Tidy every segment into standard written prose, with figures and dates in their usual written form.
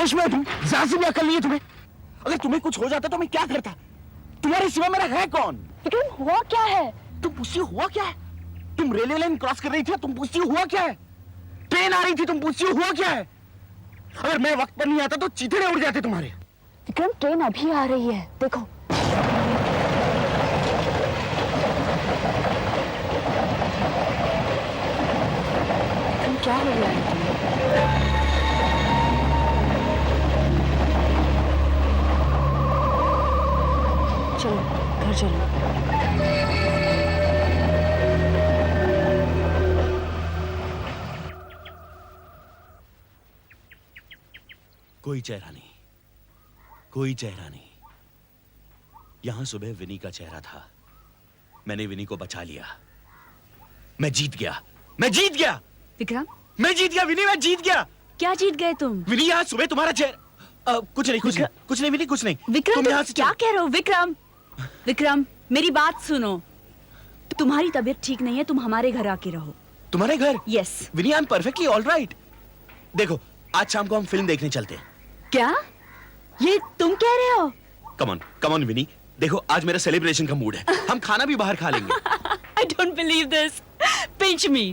होश में हो तुम? जरा सी भी अकल नहीं है तुम्हें? अगर तुम्हें कुछ हो जाता तो मैं क्या करता? तुम्हारे सिवा मेरा है कौन? विक्रम, हुआ क्या है? तुम पूछती हो हुआ क्या है? तुम रेलवे लाइन क्रॉस कर रही थी, तुम पूछती हो हुआ क्या है? ट्रेन आ रही थी, तुम पूछती हो हुआ क्या है? अगर मैं वक्त पर नहीं आता तो चीथड़े उड़ जाते तुम्हारे। विक्रम, ट्रेन अभी आ रही है, देखो। विक्रम, क्या हो गया है तुम्हें? चलो घर चलो। कोई चेहरा नहीं, कोई चेहरा नहीं। यहां सुबह विनी का चेहरा था। मैंने विनी को बचा लिया। मैं जीत गया, मैं जीत गया, विक्रम, मैं जीत गया विनी, मैं जीत गया। क्या जीत गए तुम? विनी यहाँ सुबह तुम्हारा चेहरा कुछ नहीं, कुछ नहीं, कुछ नहीं विनी, कुछ नहीं। विक्रम, तुम यहाँ तुम से क्या कह रहे हो? विक्रम, विक्रम, मेरी बात सुनो। तुम्हारी तबीयत ठीक नहीं है, तुम हमारे घर आके रहो। तुम्हारे घर? Yes. Winnie, I am perfectly all right. देखो, आज शाम को हम फिल्म देखने चलते हैं। क्या? ये तुम कह रहे हो? कम ऑन विनी, देखो आज मेरा सेलिब्रेशन का मूड है। हम खाना भी बाहर खा लेंगे। I don't believe this. Pinch me.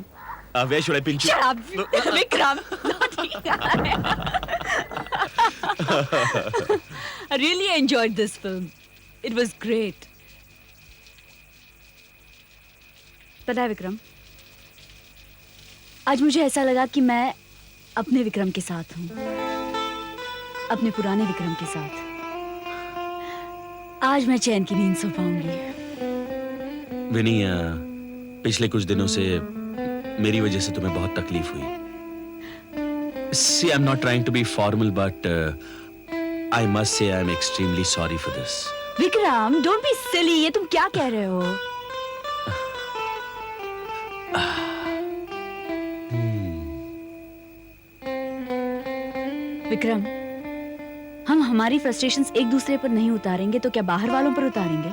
Where should I pinch you? Shut up, Vikram. I really enjoyed this film. It was great. पता है विक्रम, आज मुझे ऐसा लगा कि मैं अपने विक्रम के साथ हूँ, अपने पुराने विक्रम के साथ। आज मैं चैन की नींद सो पाऊंगी। विनी, पिछले कुछ दिनों से मेरी वजह से तुम्हें बहुत तकलीफ हुई। See, I'm not trying to be formal, but I must say I'm extremely sorry for this. Vikram, don't be silly. ये तुम क्या कह रहे हो? विक्रम, हम हमारी फ्रस्ट्रेशंस एक दूसरे पर नहीं उतारेंगे तो क्या बाहर वालों पर उतारेंगे?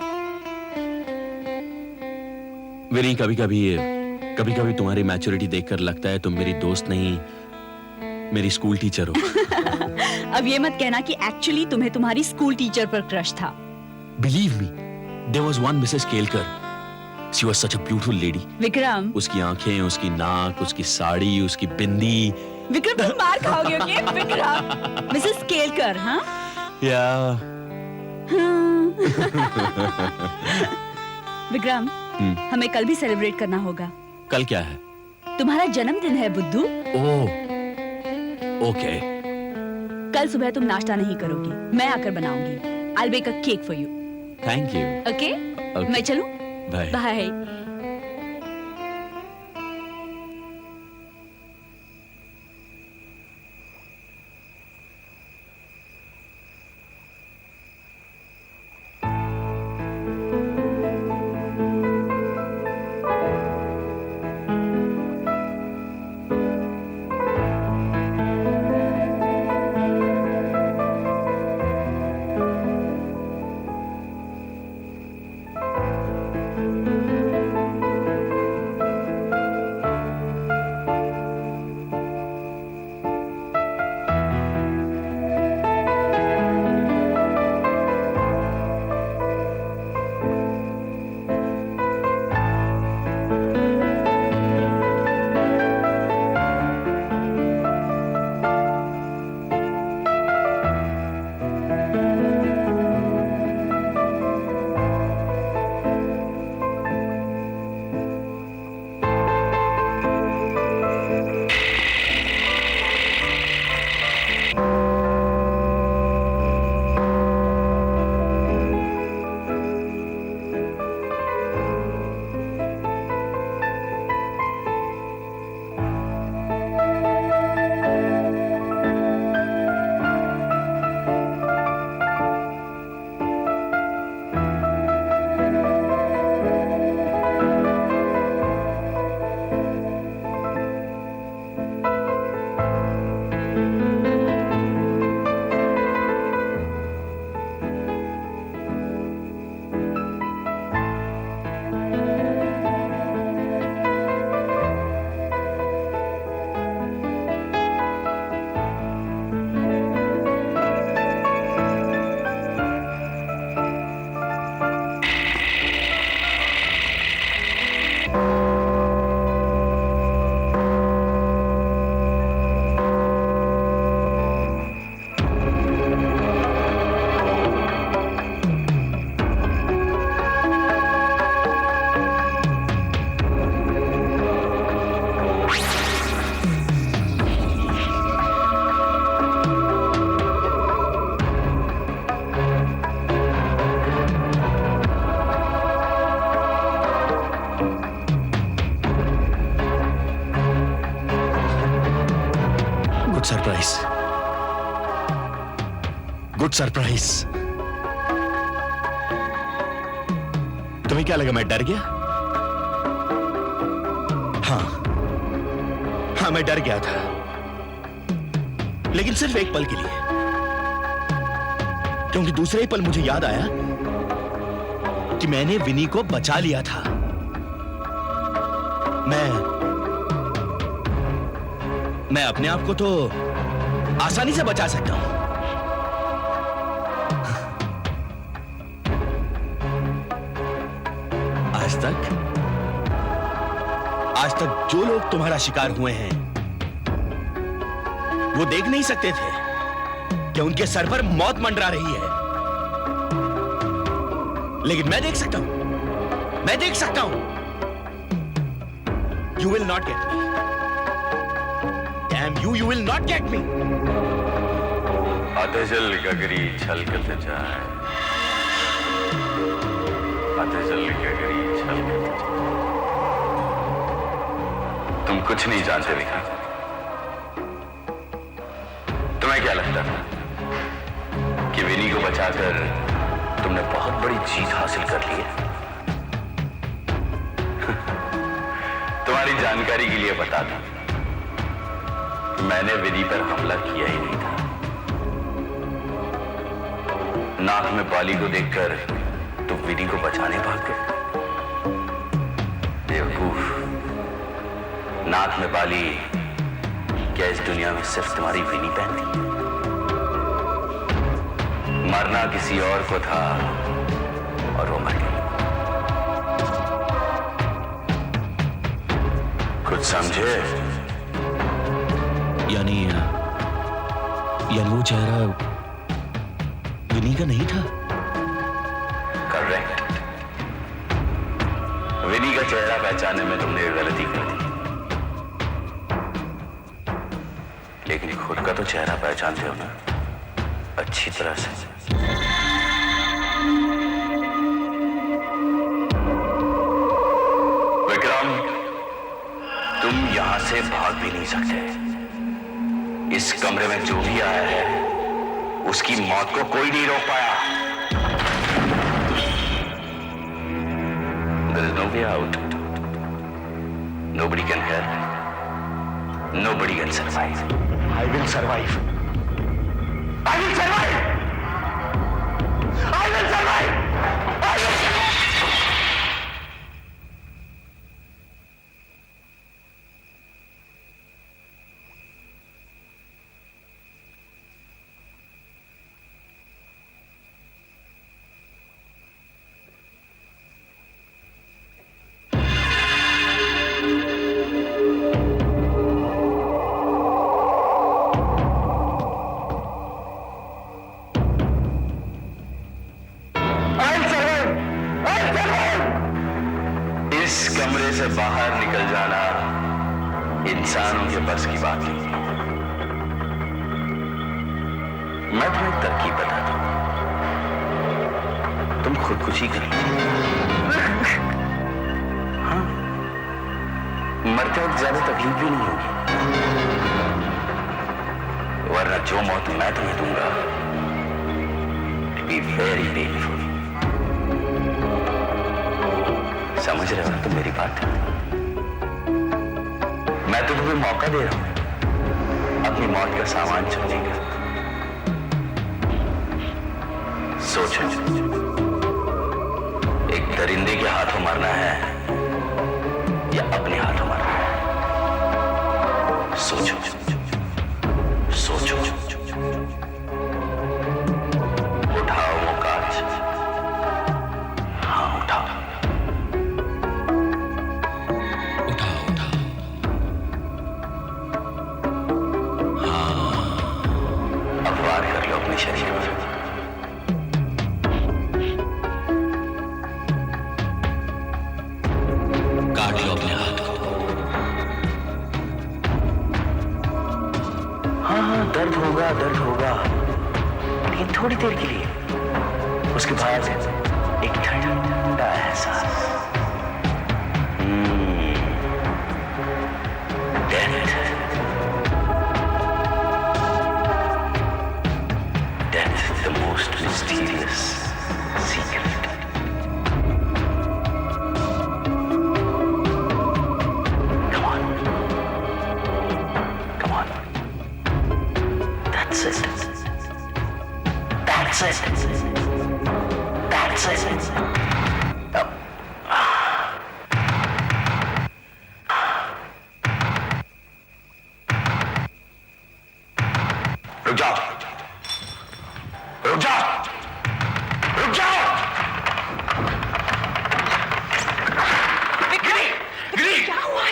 विनी, कभी कभी तुम्हारी मैच्योरिटी देखकर लगता है तुम मेरी दोस्त नहीं, मेरी स्कूल टीचर हो। अब ये मत कहना कि एक्चुअली तुम्हें तुम्हारी स्कूल टीचर पर क्रश था। Believe me, there was one Mrs. Kelkar. She was such a beautiful lady. Vikram, उसकी आंखें, उसकी नाक, उसकी साड़ी, उसकी बिंदी। विक्रम तुम मार खाओगे, ओके? विक्रम, मिसेस केलकर, हाँ? Yeah. विक्रम, हमें कल भी सेलिब्रेट करना होगा। कल क्या है? तुम्हारा जन्मदिन है बुद्धू। ओह, ओके। कल सुबह तुम नाश्ता नहीं करोगी, मैं आकर बनाऊंगी। I'll bake a cake for you. Thank you. Okay? Okay. मैं चलूं? बाय। बाय। Good surprise. तुम्हें क्या लगा मैं डर गया? हाँ, मैं डर गया था, लेकिन सिर्फ एक पल के लिए, क्योंकि दूसरे ही पल मुझे याद आया कि मैंने विनी को बचा लिया था। मैं अपने आप को तो आसानी से बचा सकता हूं। आज तक जो लोग तुम्हारा शिकार हुए हैं, वो देख नहीं सकते थे कि उनके सर पर मौत मंडरा रही है, लेकिन मैं देख सकता हूं। You will not get me. Damn you, you will not get me. अतजल गगरी छलकत जाए, अतजल गगरी छलकत जाए। तुम कुछ नहीं जानते विक्रांत। तुम्हें क्या लगता था कि विनी को बचाकर तुमने बहुत बड़ी जीत हासिल कर ली है? तुम्हारी जानकारी के लिए बता दूं, मैंने विनी पर हमला किया ही नहीं था। नाक में बाली को देखकर तुम विनी को बचाने भाग गए। बेवकूफ, नाक में बाली क्या इस दुनिया में सिर्फ तुम्हारी विनी पहनती है? मरना किसी और को था और वो मर गई। कुछ समझे? यानी वो चेहरा विनी का नहीं था? करेक्ट। विनी का चेहरा पहचानने में तुमने गलती कर दी, लेकिन खुद का तो चेहरा पहचानते हो ना अच्छी तरह से। विक्रम, तुम यहां से भाग भी नहीं सकते। इस कमरे में जो भी आया है, उसकी मौत को कोई नहीं रोक पाया। There is no way out. Nobody can help. Nobody can survive. I will survive. I will survive! I will survive! I will survive! इस कमरे से बाहर निकल जाना इंसानों के बस की बात नहीं। मैं तुम्हें एक तरकीब बताता हूं, तुम खुदकुशी कर लो। हाँ, मरते वक्त ज्यादा तकलीफ भी नहीं होगी, वरना जो मौत मैं तुम्हें दूंगा बी वेरी पेनफुल। समझ रहे हो ना तुम मेरी बात? मैं तुम्हें मौका दे रहा हूं अपनी मौत का सामान चुनने का। सोचो, एक दरिंदे के हाथों मरना है या अपने हाथों मरना है? सोचो सोचो। उठाओ वो कांच, हाँ उठाओ। शरीर में काट लो अपने हाथ को। हाँ, दर्द होगा, लेकिन थोड़ी देर के लिए। उसके बाद एक ठंडा एहसास। The mysterious secret. Come on. Come on. That's it. That's it. That's it. Oh. रुक जाओ, रुक जाओ, रुक जाओ।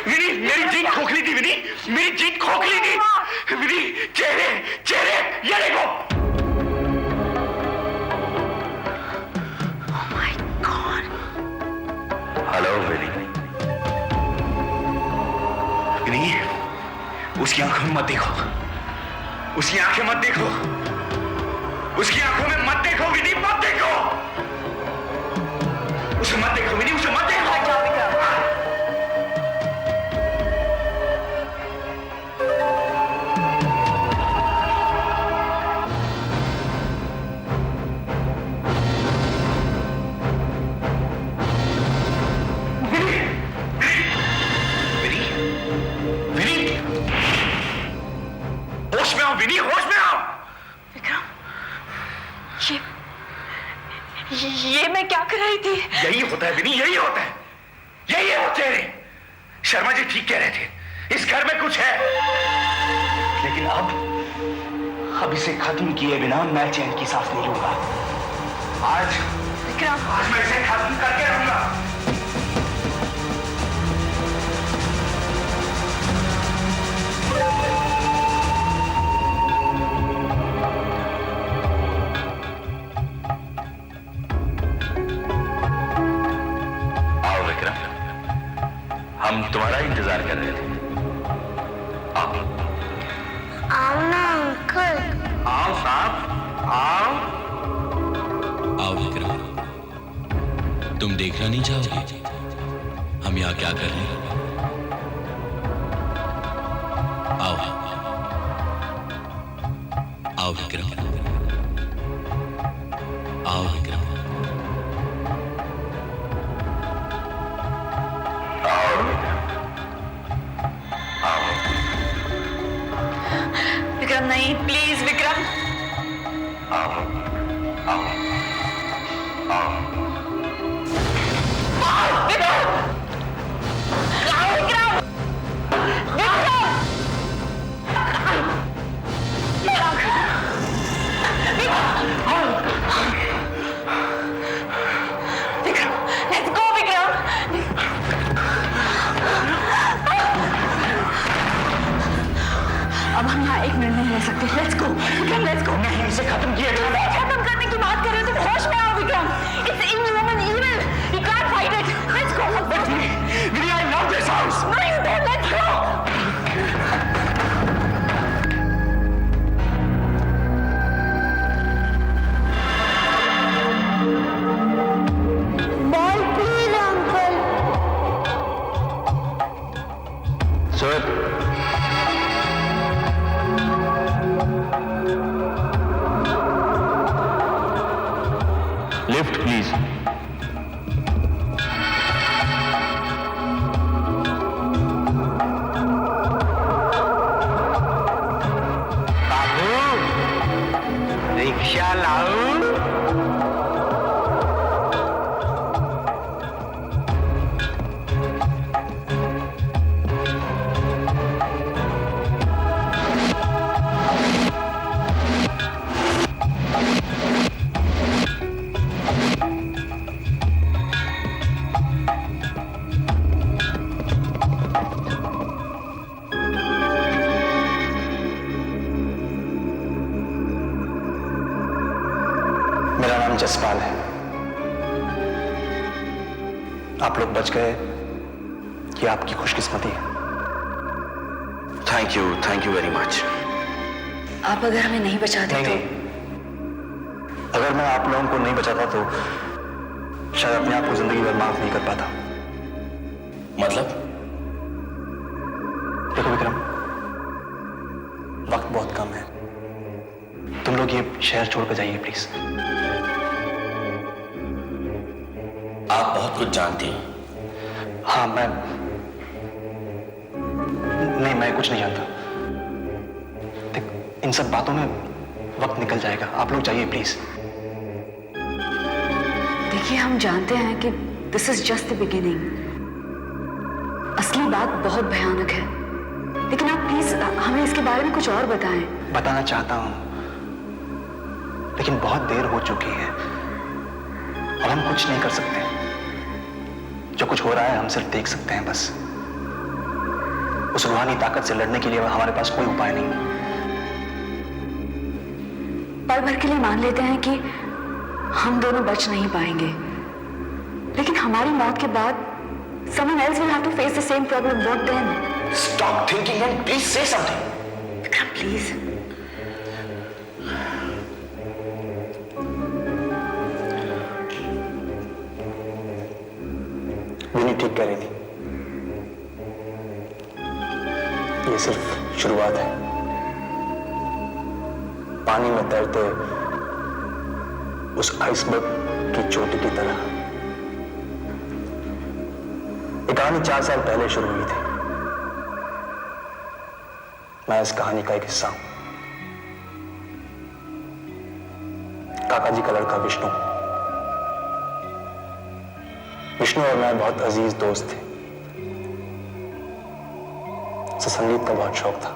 विनी, मेरी जीत खोखली थी विनी, मेरी जीत खोखली थी विनी। चेहरे चेहरे ये देखो। Oh my God. हेलो विनी। विनी, उसकी आंखों में मत देखो, उसकी आंखें मत देखो, उसकी आंखों में मत देखो विनी, मत देखो, उसे मत देखो विनी, उसे मत देखो। होश में आओ विनी, होश में आओ। विक्रम, ये मैं क्या कर रही थी? यही होता है विनी, यही होता है, यही है वो चेहरे। शर्मा जी ठीक कह रहे थे, इस घर में कुछ है, लेकिन अब इसे खत्म किए बिना मैं चैन की सांस नहीं लूंगा। आज विक्रम, आज मैं इसे खत्म करके रहूंगा। हम तुम्हारा इंतजार कर रहे थे। आओ ना अंकल। आओ साहब, आओ। आओ विक्रम, तुम देखना नहीं चाहोगे हम यहाँ क्या कर रहे हैं? आओ आओ विक्रम, आओ विक्रम। विक्रम नहीं, प्लीज विक्रम। आओ आओ आओ। विक्रम! विक्रम! विक्रम! Vikram, let's go Vikram. अब हम यहाँ एक मिनट नहीं रह सकते। Let's go, Vikram, let's go। नहीं, इसे खत्म किया जाए। खत्म करने की बात कर रहे हो तुम, होश में आओ Vikram. It's inhuman evil. You can't fight it. Let's go. But Vinny, I love this house. No, you don't. Let's go. Ball please uncle. Sir, lift please. Babu, rickshaw लाऊं? मेरा नाम जसपाल है। आप लोग बच गए, ये आपकी खुशकिस्मती है। Thank you very much. आप अगर हमें नहीं बचाते नहीं, अगर मैं आप लोगों को नहीं बचाता तो शायद अपने आप को जिंदगी भर माफ नहीं कर पाता। मतलब? देखो विक्रम, वक्त बहुत कम है, तुम लोग ये शहर छोड़कर जाइए प्लीज। आप बहुत कुछ जानती हैं। हाँ, मैं कुछ नहीं जानता। देख, इन सब बातों में वक्त निकल जाएगा। आप लोग जाइए प्लीज। देखिए, हम जानते हैं कि this is just the beginning. असली बात बहुत भयानक है, लेकिन आप प्लीज हमें इसके बारे में कुछ और बताएं। बताना चाहता हूं, लेकिन बहुत देर हो चुकी है। अब हम कुछ नहीं कर सकते। जो कुछ हो रहा है हम सिर्फ देख सकते हैं बस। उस रूहानी ताकत से लड़ने के लिए हमारे पास कोई उपाय नहीं। पल भर के लिए मान लेते हैं कि हम दोनों बच नहीं पाएंगे, लेकिन हमारी मौत के बाद someone else will have to face the same problem. What then? Stop thinking and please say something. Vikram, please. Vinni ठीक कह रही थी। ये सिर्फ शुरुआत है। पानी में तैरते उस आइसबर्ग की चोटी की तरह। ये कहानी 4 साल पहले शुरू हुई थी। मैं इस कहानी का एक हिस्सा हूं। काका जी का लड़का विष्णु और मैं बहुत अजीज दोस्त थे। उसे संगीत का बहुत शौक था।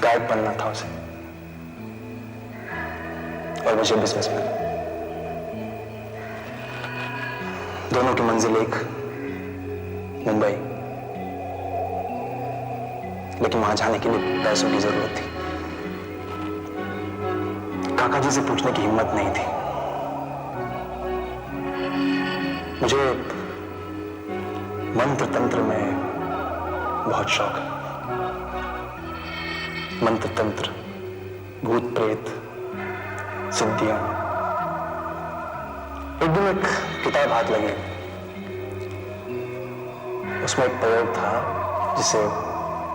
गायक बनना था उसे, और मुझे बिजनेसमैन। दोनों की मंजिल एक, मुंबई। लेकिन वहां जाने के लिए पैसों की जरूरत थी। काका जी से पूछने की हिम्मत नहीं थी। मुझे मंत्र तंत्र में बहुत शौक है। मंत्र तंत्र, भूत प्रेत, सिद्धियां। एक दिन एक किताब हाथ लगी। उसमें एक प्रयोग था जिससे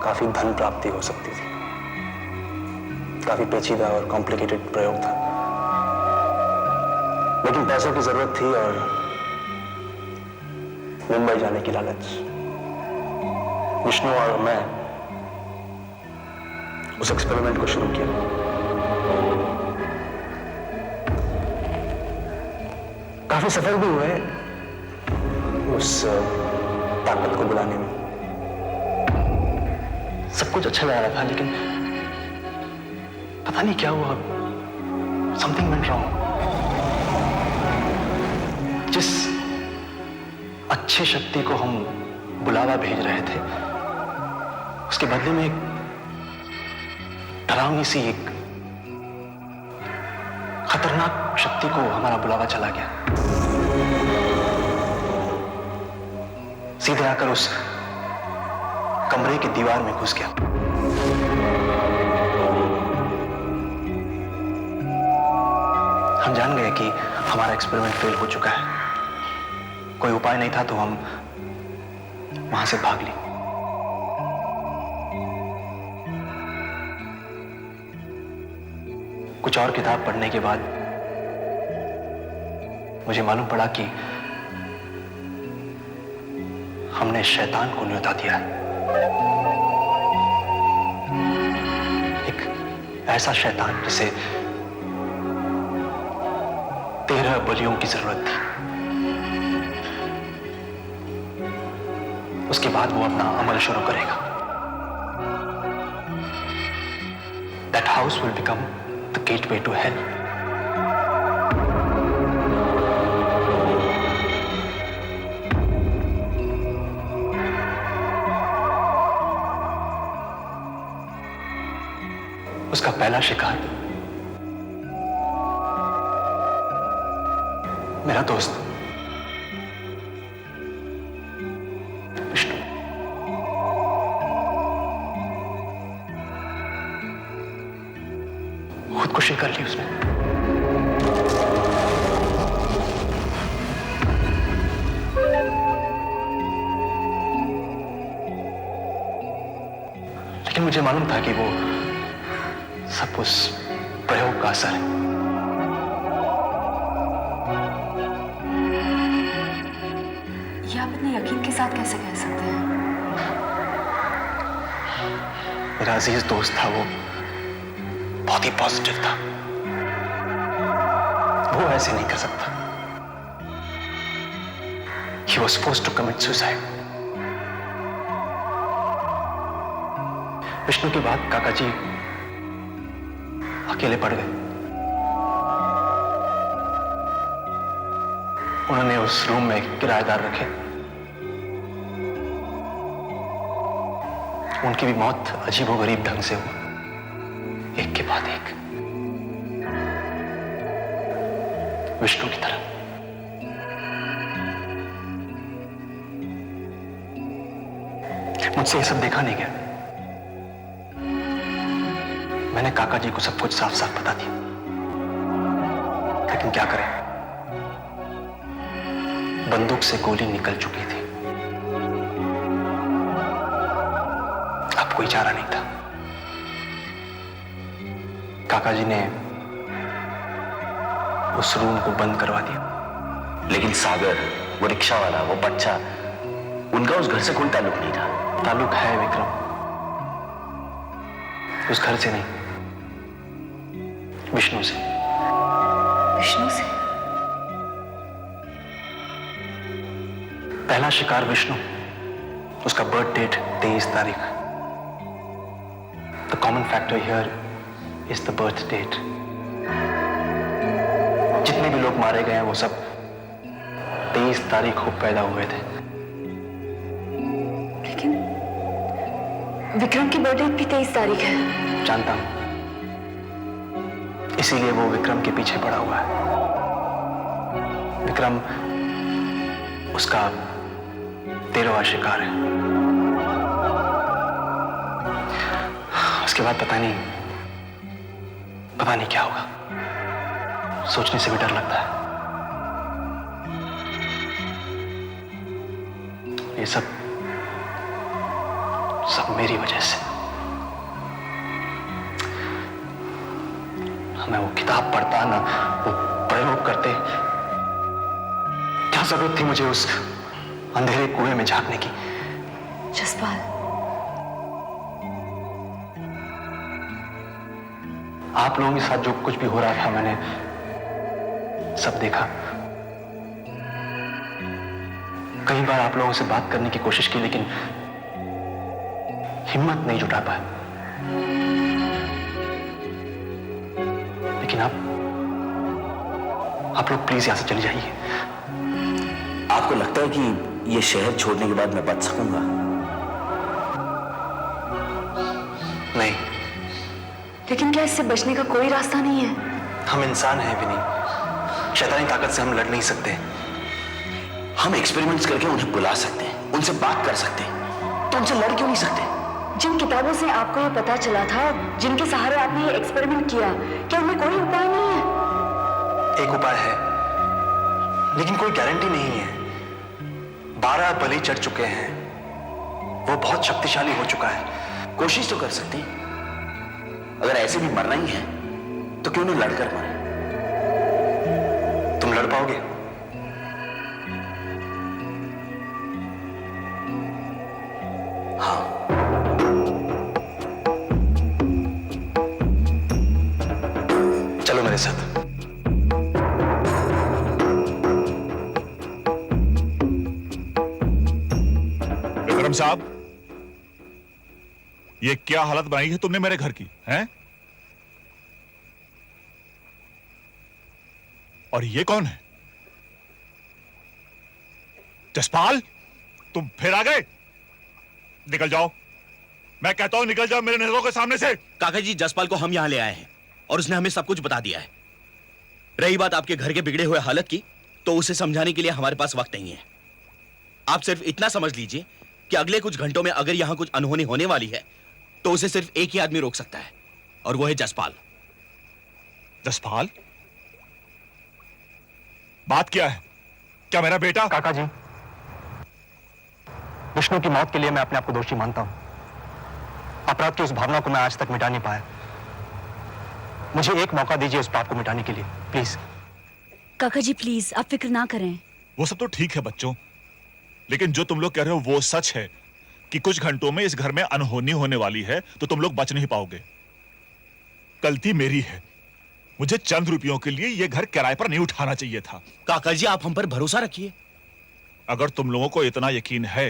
काफी धन प्राप्ति हो सकती थी। काफी पेचीदा और कॉम्प्लिकेटेड प्रयोग था, लेकिन पैसों की जरूरत थी और मुंबई जाने की लालच। विष्णु और मैं उस एक्सपेरिमेंट को शुरू किया। काफी सफल भी हुए उस ताकत को बुलाने में। सब कुछ अच्छा जा रहा था, लेकिन पता नहीं क्या हुआ। Something went wrong. जिस अच्छे शक्ति को हम बुलावा भेज रहे थे, उसके बदले में एक डरावनी सी, एक खतरनाक शक्ति को हमारा बुलावा चला गया। सीधे आकर उस कमरे की दीवार में घुस गया। हम जान गए कि हमारा एक्सपेरिमेंट फेल हो चुका है। कोई उपाय नहीं था, तो हम वहां से भाग ली। कुछ और किताब पढ़ने के बाद मुझे मालूम पड़ा कि हमने शैतान को न्योता दिया है। एक ऐसा शैतान जिसे 13 बलियों की जरूरत थी। उसके बाद वो अपना अमल शुरू करेगा। That house will become the gateway to hell. उसका पहला शिकार मेरा दोस्त विष्णु। खुदकुशी कर ली उसने। लेकिन मुझे मालूम था कि वो सब उस प्रयोग का असर है। साथ कैसे कह सकते हैं? मेरा अजीज दोस्त था वो, बहुत ही पॉजिटिव था। वो ऐसे नहीं कर सकता। He was forced to commit suicide. Vishnu के बाद काका जी अकेले पड़ गए। उन्होंने उस रूम में किराएदार रखे। उनकी भी मौत अजीबोगरीब ढंग से हुई, एक के बाद एक, विष्णु की तरह। मुझसे ये सब देखा नहीं गया। मैंने काका जी को सब कुछ साफ साफ बता दिया, लेकिन क्या करें, बंदूक से गोली निकल चुकी थी। अब कोई चारा नहीं था। काका जी ने उस रूम को बंद करवा दिया। लेकिन सागर, वो रिक्शा वाला, वो बच्चा, उनका उस घर से कोई ताल्लुक नहीं था। ताल्लुक है विक्रम, उस घर से नहीं, विष्णु से। विष्णु से? पहला शिकार विष्णु, उसका बर्थ डेट 23 तारीख। The common factor here is the birth date. जितने भी लोग मारे गए हैं वो सब 23 तारीख को पैदा हुए थे। लेकिन विक्रम की बर्थडे भी 23 तारीख है। जानता हूं, इसीलिए वो विक्रम के पीछे पड़ा हुआ है। विक्रम उसका 13वां शिकार है। उसके बाद पता नहीं क्या होगा। सोचने से भी डर लगता है। ये सब मेरी वजह से। मैं वो किताब पढ़ता ना, वो प्रयोग करते, क्या जरूरत थी मुझे उस अंधेरे कुएं में झांकने की? जसपाल, आप लोगों के साथ जो कुछ भी हो रहा था मैंने सब देखा। कई बार आप लोगों से बात करने की कोशिश की, लेकिन हिम्मत नहीं जुटा पाया। लेकिन आप लोग प्लीज यहां से चले जाइए। आपको लगता है कि ये शहर छोड़ने के बाद मैं बच सकूंगा? नहीं। लेकिन क्या इससे बचने का कोई रास्ता नहीं है? हम इंसान हैं विनी, शैतानी ताकत से हम लड़ नहीं सकते। हम एक्सपेरिमेंट्स करके उन्हें बुला सकते हैं, उनसे बात कर सकते हैं, तो उनसे लड़ क्यों नहीं सकते? जिन किताबों से आपको ये पता चला था, जिनके सहारे आपने ये एक्सपेरिमेंट किया, क्या उनमें कोई उपाय नहीं है? एक उपाय है, लेकिन कोई गारंटी नहीं है। 12 बलि चढ़ चुके हैं, वो बहुत शक्तिशाली हो चुका है। कोशिश तो कर सकते हैं। अगर ऐसे भी मरना ही है तो क्यों नहीं लड़कर मरे? तुम लड़ पाओगे? हाँ। चलो मेरे साथ। विक्रम साहब, ये क्या हालत बनाई है तुमने मेरे घर की, हैं? और ये कौन है? जसपाल, तुम फिर आ गए? निकल जाओ, मैं कहता हूं निकल जाओ मेरे नजरों के सामने से। काका जी, जसपाल को हम यहां ले आए हैं और उसने हमें सब कुछ बता दिया है। रही बात आपके घर के बिगड़े हुए हालत की, तो उसे समझाने के लिए हमारे पास वक्त नहीं है। आप सिर्फ इतना समझ लीजिए कि अगले कुछ घंटों में अगर यहां कुछ अनहोनी होने वाली है तो उसे सिर्फ एक ही आदमी रोक सकता है, और वो है जसपाल। जसपाल? बात क्या है? क्या मेरा बेटा? काका जी, विष्णु की मौत के लिए मैं अपने आप को दोषी मानता हूं। अपराध की उस भावना को मैं आज तक मिटा नहीं पाया। मुझे एक मौका दीजिए उस पाप को मिटाने के लिए, प्लीज। काका जी प्लीज, आप फिक्र ना करें। वो सब तो ठीक है बच्चों, लेकिन जो तुम लोग कह रहे हो वो सच है कि कुछ घंटों में इस घर में अनहोनी होने वाली है, तो तुम लोग बच नहीं पाओगे। गलती मेरी है, मुझे चंद रुपयों के लिए यह घर किराए पर नहीं उठाना चाहिए था। काका जी, आप हम पर भरोसा रखिए। अगर तुम लोगों को इतना यकीन है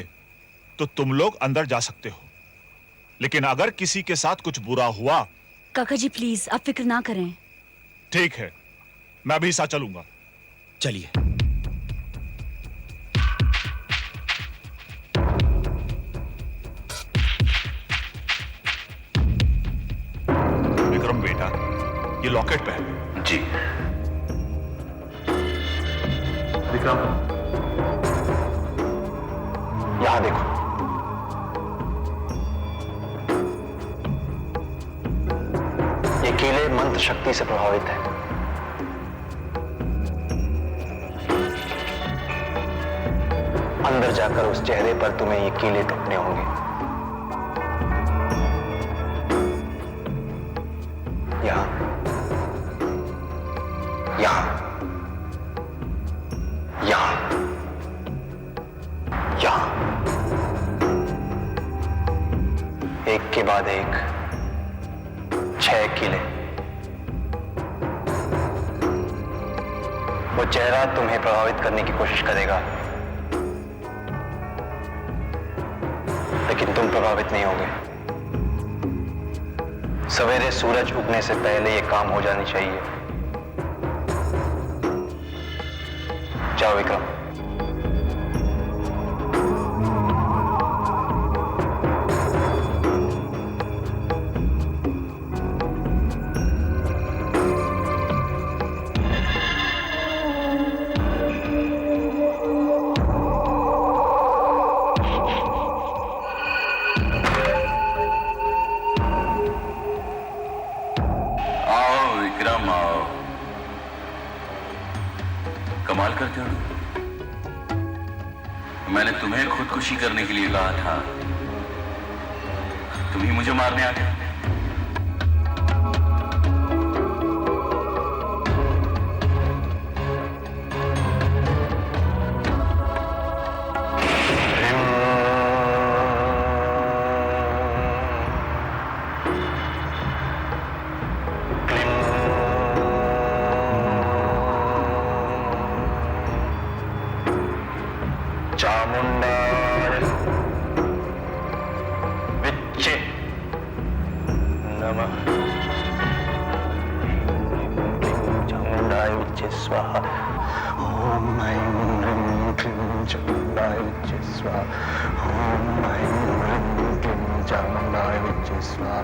तो तुम लोग अंदर जा सकते हो, लेकिन अगर किसी के साथ कुछ बुरा हुआ। काका जी प्लीज, आप फिक्र ना करें। ठीक है, मैं भी साथ चलूंगा। चलिए। विक्रम बेटा, ये लॉकेट पहन। जी विक्रम, यहां देखो। ये कीले मंत्र शक्ति से प्रभावित है। अंदर जाकर उस चेहरे पर तुम्हें ये कीले ठोकने होंगे। यहां, यहां, यहां, यहां, एक के बाद एक 6 कीले। वो चेहरा तुम्हें प्रभावित करने की कोशिश करेगा, लेकिन तुम प्रभावित नहीं होगे। सवेरे सूरज उगने से पहले यह काम हो जानी चाहिए। जाओ विक्रम। विक्रम आओ। कमाल करते हो, मैंने तुम्हें खुदकुशी करने के लिए कहा था, तुम ही मुझे मारने आ गए। चामुंडाय विच्चे नमः। चामुंडाय विच्चे स्वाहा। ओम ऐं ह्रीं क्लीं चामुंडाय विच्चे स्वाहा। ओम ऐं ह्रीं क्लीं चामुंडाय विच्चे स्वाहा।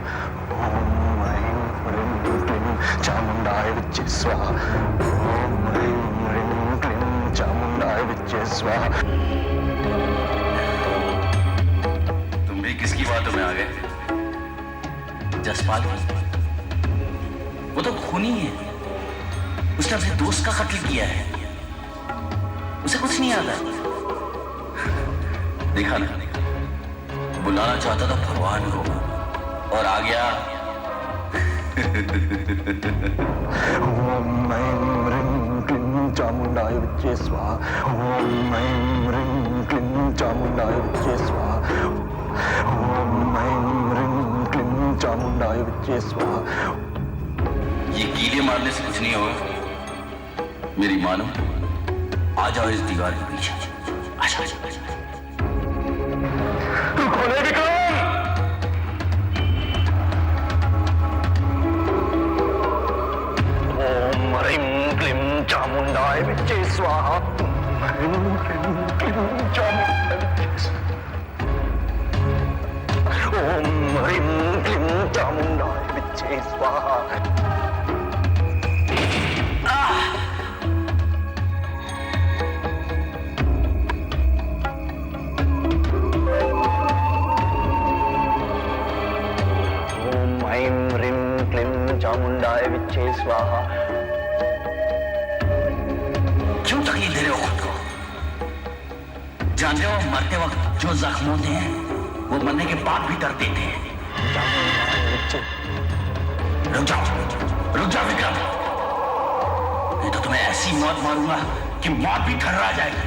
ओम ऐं ह्रीं क्लीं चामुंडाय विच्चे स्वाहा। ओम ऐं ह्रीं क्लीं चामुंडाय विच्चे स्वाहा। किसकी बातों में आ गए? जसपाल, वो तो खूनी है, उसने अपने दोस्त का कत्ल किया है, उसे कुछ नहीं आता। देखा ना, बुलाना चाहता था भगवान को और आ गया। ओम ऐं ह्रीं क्लीं चामुंडाय विच्चे स्वाहा। ओम ऐं ह्रीं क्लीं चामुंडाय विच्चे स्वाहा। ओम ऐं ह्रीं क्लीं चामुंडाय विच्चे स्वाहा। ये कीले मारने से कुछ नहीं होगा, मेरी मानो। आ जाओ इस दीवार के पीछे। आजा, आजा, आजा। तू खोले विक्रम। ओम ह्रीं क्लीं चामुंडाय विच्चे स्वाहा। ओम ह्रीं क्लीं चामुंडाय विच्चे स्वाहा। ओम ह्रीं क्लीं चामुंडाय विच्चे स्वाहा। ओम ऐं ह्रीं क्लीं चामुंडाय विच्चे स्वाहा। क्यों तकलीफ दे रहे हो खुद को? जानते हो मरते वक्त जो जख्म होते हैं वो मरने के बाद भी दर्द देते हैं। रुक जाओ विक्रम, नहीं तो तुम्हें ऐसी मौत मारूंगा कि मौत भी थर्रा जाएगी।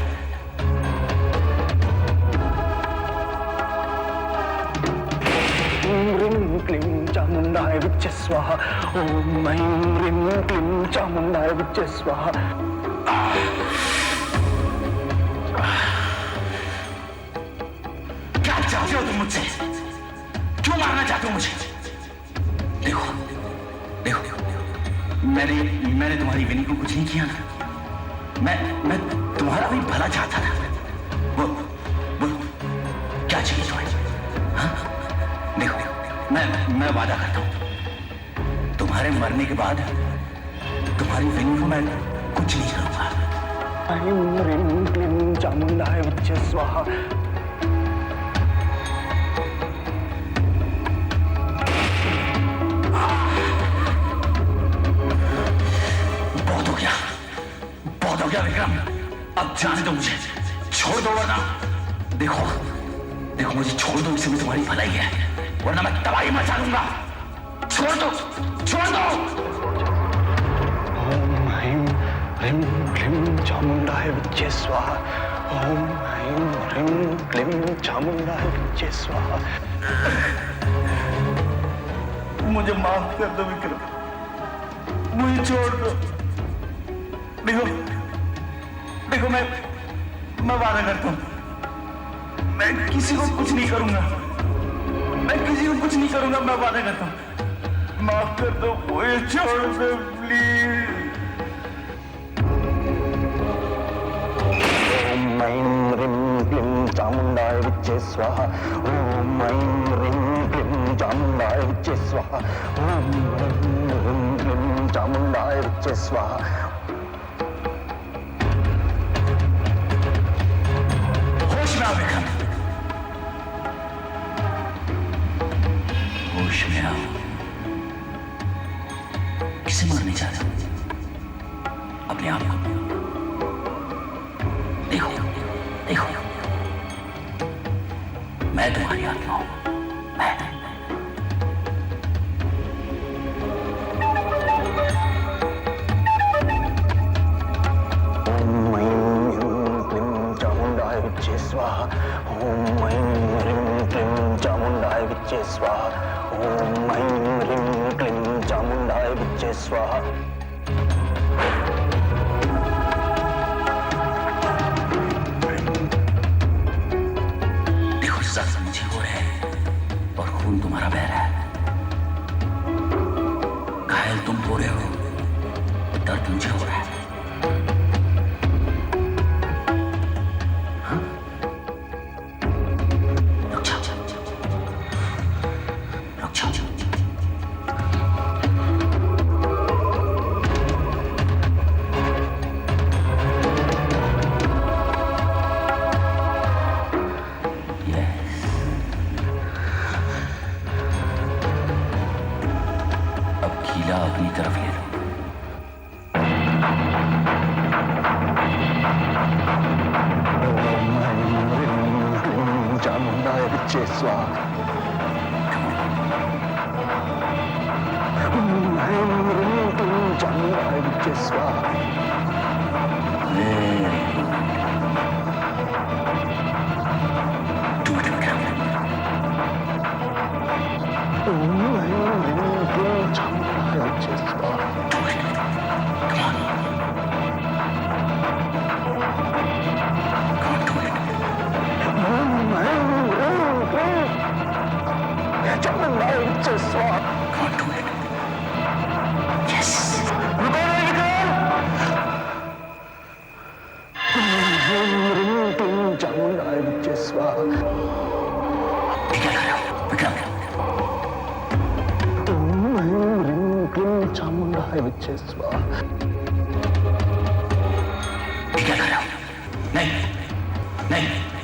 ह्रीं क्लीं चामुण्डाय विच्चे स्वाहा ॐ ऐं ह्रीं क्लीं चामुण्डाय विच्चे स्वाहा। क्या चाहते हो तुम मुझसे? क्यों मारना चाहते हो मुझे? देखो देखो मैंने तुम्हारी विनी को कुछ नहीं किया ना। मैं तुम्हारा भी भला चाहता था। बोलो क्या चाहिए तुम्हें? हाँ? देखो मैं वादा करता हूं तुम्हारे मरने के बाद तुम्हारी विनी को मैं कुछ नहीं करूंगा। ऐं ह्रीं क्लीं चामुण्डाय विच्चे स्वाहा। बहुत हो गया विक्रम, अब जाने दो मुझे, छोड़ दो वरना देखो मुझे छोड़ दो, इससे भी तुम्हारी भलाई है, वरना मैं तबाही मचा दूंगा। छोड़ दो। ॐ ऐं ह्रीं क्लीं चामुण्डाय विच्चे स्वाहा ॐ ऐं ह्रीं क्लीं चामुण्डाय विच्चे स्वाहा। मुझे माफ कर दो विक्रम, मुझे छोड़ दो। देखो मैं वादा करता हूं मैं किसी को कुछ नहीं करूंगा, मैं वादा करता हूं। माफ कर दो, मुझे छोड़ दो प्लीज। ॐ ऐं ह्रीं क्लीं चामुण्डाय विच्चे स्वाहा ॐ ऐं ह्रीं क्लीं चामुण्डाय विच्चे स्वाहा ॐ ऐं ह्रीं क्लीं चामुण्डाय विच्चे स्वाहा। विक्रम, होश में आओ। किसे मारने जा रहे हो? अपने आप को देखो मैं तुम्हारी आत्मा हूं। स्वाहा ॐ ऐं ह्रीं क्लीं चामुण्डाय विच्चे स्वाहा ॐ ऐं ह्रीं क्लीं चामुण्डाय विच्चे स्वाहा। देखो सजा मुझे हो रहा है और खून तुम्हारा बह रहा है। घायल तुम हो रहे हो, दर्द मुझे हो रहा है। अपनी तरफ ले लो। चामुण्डाय विच्चे स्वाहा ॐ ऐं ह्रीं क्लीं चामुण्डाय विच्चे स्वाहा। चामुण्डाय विच्चे स्वाहा। क्या कर रहे हो? नहीं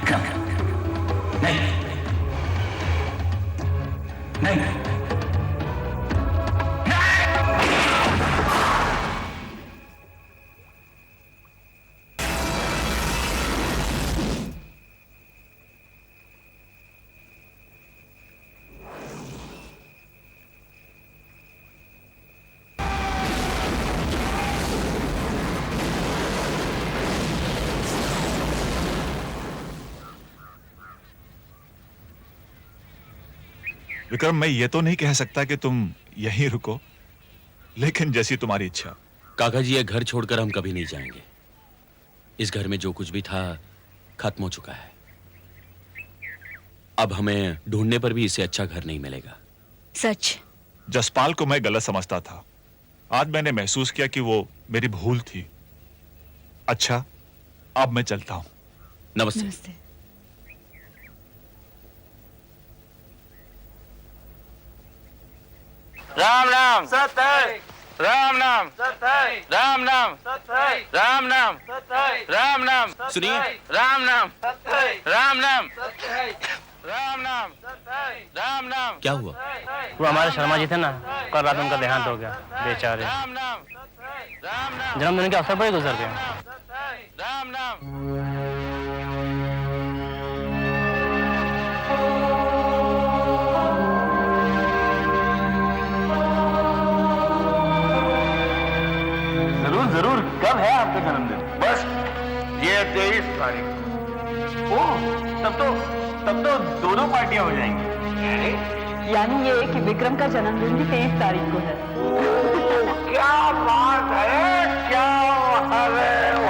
विक्रम, नहीं। विक्रम, मैं ये तो नहीं कह सकता कि तुम यहीं रुको, लेकिन जैसी तुम्हारी इच्छा। काका जी, ये घर छोड़कर हम कभी नहीं जाएंगे। इस घर में जो कुछ भी था खत्म हो चुका है। अब हमें ढूंढने पर भी इससे अच्छा घर नहीं मिलेगा। सच। जसपाल को मैं गलत समझता था, आज मैंने महसूस किया कि वो मेरी भूल थी। अच्छा, अब मैं चलता हूं। नमस्ते। नमस्ते। राम नाम सत्य है, राम नाम सत्य है, राम नाम सत्य है, राम नाम सत्य है, राम नाम सुनिए। राम नाम सत्य है, राम नाम सत्य है, राम नाम सत्य है, राम नाम क्या हुआ? वो हमारे शर्मा जी थे ना, कल रात उनका देहांत हो गया, बेचारे। राम नाम सत्य है, राम नाम जन्मदिन के अवसर पर ही गुजर गए। सत्य है, राम नाम। जरूर जरूर, कब है आपका जन्मदिन? बस ये 23 तारीख। ओह, तब तो दोनों पार्टियां हो जाएंगी। यानी ये कि विक्रम का जन्मदिन भी 23 तारीख को है। क्या बात है, क्या बात है,